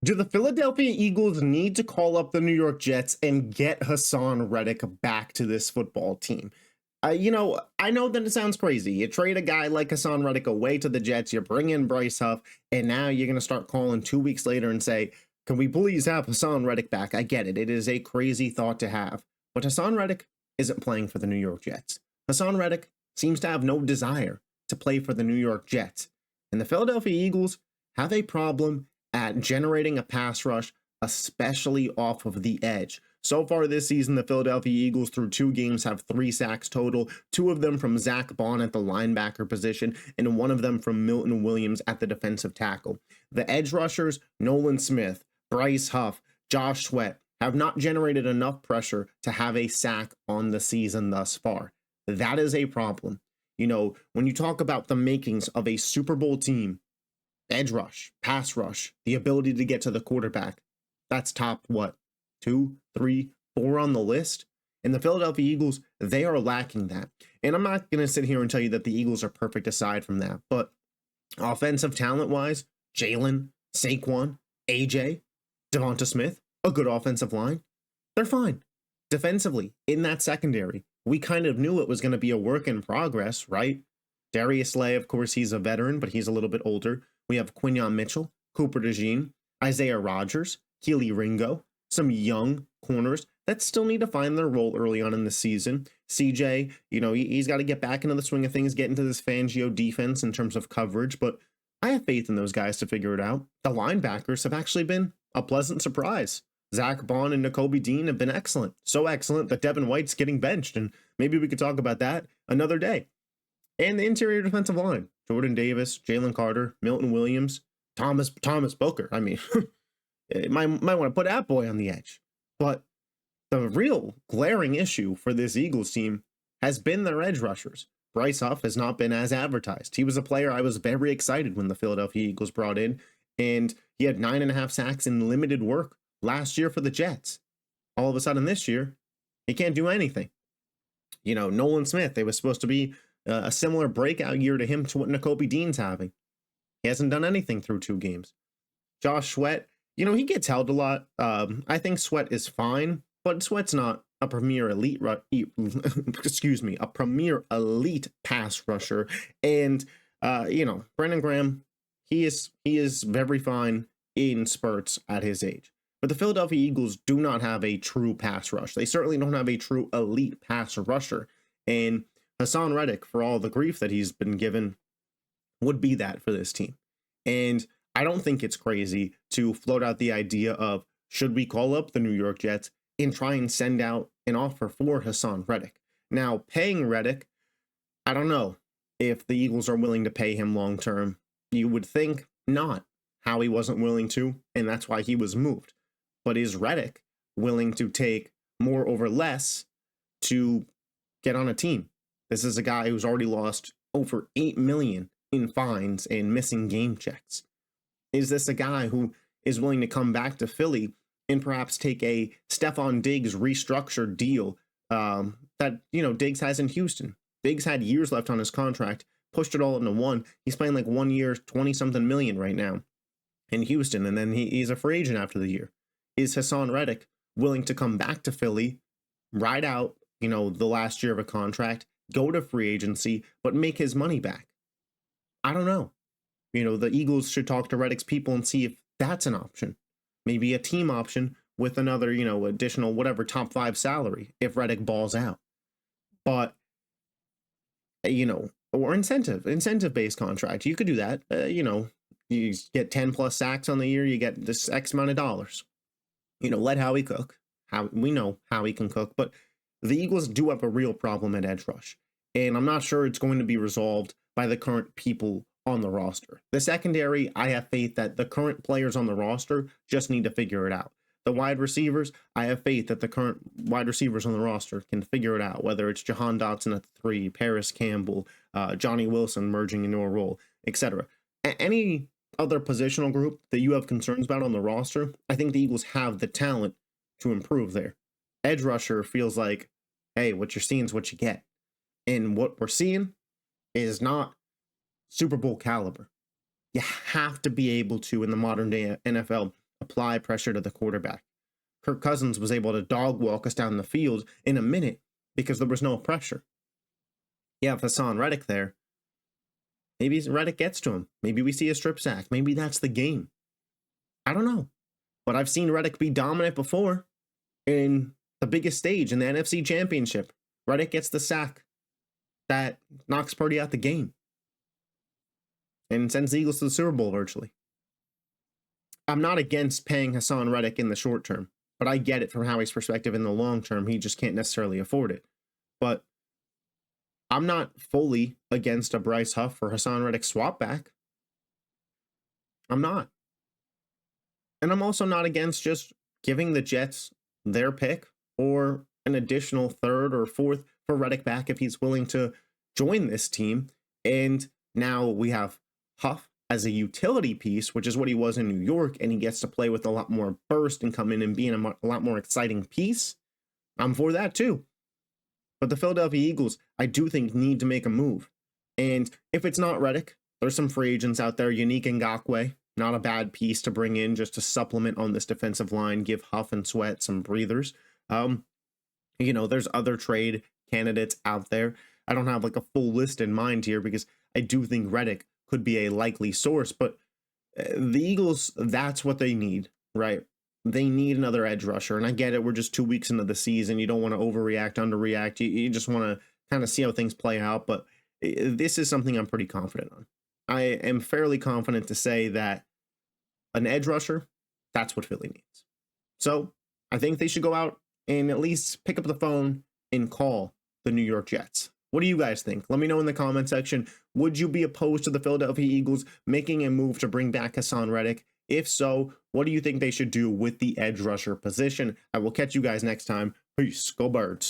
Do the Philadelphia Eagles need to call up the New York Jets and get Haason Reddick back to this football team? I know that it sounds crazy. You trade a guy like Haason Reddick away to the Jets, you bring in Bryce Huff, and now you're going to start calling 2 weeks later and say, can we please have Haason Reddick back? I get it. It is a crazy thought to have. But Haason Reddick isn't playing for the New York Jets. Haason Reddick seems to have no desire to play for the New York Jets. And the Philadelphia Eagles have a problem at generating a pass rush, especially off of the edge. So far this season, the Philadelphia Eagles through 2 games have 3 sacks total, 2 of them from Zach Bond at the linebacker position, and 1 of them from Milton Williams at the defensive tackle. The edge rushers, Nolan Smith, Bryce Huff, Josh Sweat, have not generated enough pressure to have a sack on the season thus far. That is a problem. When you talk about the makings of a Super Bowl team, edge rush, pass rush, the ability to get to the quarterback, that's top, 2, 3, 4 on the list. And the Philadelphia Eagles, they are lacking that. And I'm not going to sit here and tell you that the Eagles are perfect aside from that. But offensive talent-wise, Jalen, Saquon, AJ, Devonta Smith, a good offensive line, they're fine. Defensively, in that secondary, we kind of knew it was going to be a work in progress, right? Darius Slay, of course, he's a veteran, but he's a little bit older. We have Quinyon Mitchell, Cooper DeJean, Isaiah Rodgers, Keely Ringo, some young corners that still need to find their role early on in the season. CJ, he's got to get back into the swing of things, get into this Fangio defense in terms of coverage, but I have faith in those guys to figure it out. The linebackers have actually been a pleasant surprise. Zach Bond and Nakobe Dean have been excellent. So excellent that Devin White's getting benched, and maybe we could talk about that another day. And the interior defensive line, Jordan Davis, Jalen Carter, Milton Williams, Thomas Booker. I mean, might want to put that boy on the edge. But the real glaring issue for this Eagles team has been their edge rushers. Bryce Huff has not been as advertised. He was a player I was very excited when the Philadelphia Eagles brought in, and he had 9.5 sacks in limited work last year for the Jets. All of a sudden this year, he can't do anything. Nolan Smith, it was supposed to be a similar breakout year to him to what Nakobe Dean's having. He hasn't done anything through 2 games. Josh Sweat, he gets held a lot. I think Sweat is fine, but Sweat's not a premier elite, a premier elite pass rusher. And, Brandon Graham, he is very fine in spurts at his age. But the Philadelphia Eagles do not have a true pass rush. They certainly don't have a true elite pass rusher. And Haason Reddick, for all the grief that he's been given, would be that for this team. And I don't think it's crazy to float out the idea of, should we call up the New York Jets and try and send out an offer for Haason Reddick? Now, paying Reddick, I don't know if the Eagles are willing to pay him long term. You would think not. Howie wasn't willing to, and that's why he was moved. But is Reddick willing to take more over less to get on a team? This is a guy who's already lost over $8 million in fines and missing game checks. Is this a guy who is willing to come back to Philly and perhaps take a Stephon Diggs restructured deal that Diggs has in Houston? Diggs had years left on his contract, pushed it all into one. He's playing like 1 year, 20-something million right now in Houston, and then he's a free agent after the year. Is Haason Reddick willing to come back to Philly, ride out, the last year of a contract, go to free agency, but make his money back? I don't know. The Eagles should talk to Reddick's people and see if that's an option. Maybe a team option with another, additional whatever top 5 salary if Reddick balls out. But, or incentive-based contract. You could do that. You get 10 plus sacks on the year, you get this X amount of dollars. Let Howie cook. We know Howie can cook, but the Eagles do have a real problem at edge rush. And I'm not sure it's going to be resolved by the current people on the roster. The secondary, I have faith that the current players on the roster just need to figure it out. The wide receivers, I have faith that the current wide receivers on the roster can figure it out, whether it's Jahan Dotson at the 3, Paris Campbell, Johnny Wilson merging into a role, etc. Any other positional group that you have concerns about on the roster, I think the Eagles have the talent to improve there. Edge rusher feels like, hey, what you're seeing is what you get. And what we're seeing is not Super Bowl caliber. You have to be able to, in the modern day NFL, apply pressure to the quarterback. Kirk Cousins was able to dog walk us down the field in a minute because there was no pressure. You have Haason Reddick there. Maybe Reddick gets to him. Maybe we see a strip sack. Maybe that's the game. I don't know. But I've seen Reddick be dominant before in the biggest stage in the NFC Championship. Reddick gets the sack that knocks Purdy out the game and sends the Eagles to the Super Bowl virtually. I'm not against paying Haason Reddick in the short term, but I get it from Howie's perspective in the long term. He just can't necessarily afford it. But I'm not fully against a Bryce Huff or Haason Reddick swap back. I'm not. And I'm also not against just giving the Jets their pick or an additional third or fourth for Reddick back if he's willing to join this team. And now we have Huff as a utility piece, which is what he was in New York, and he gets to play with a lot more burst and come in and be in a lot more exciting piece. I'm for that too. But the Philadelphia Eagles, I do think, need to make a move. And if it's not Reddick, there's some free agents out there. Unique Ngakoue, not a bad piece to bring in just to supplement on this defensive line, give Huff and Sweat some breathers. There's other trade candidates out there. I don't have like a full list in mind here because I do think Reddick could be a likely source, but the Eagles, that's what they need, right? They need another edge rusher. And I get it. We're just 2 weeks into the season. You don't want to overreact, underreact. You just want to kind of see how things play out. But this is something I'm pretty confident on. I am fairly confident to say that an edge rusher, that's what Philly needs. So I think they should go out and at least pick up the phone and call the New York Jets. What do you guys think? Let me know in the comment section. Would you be opposed to the Philadelphia Eagles making a move to bring back Haason Reddick? If so, what do you think they should do with the edge rusher position? I will catch you guys next time. Peace. Go Birds.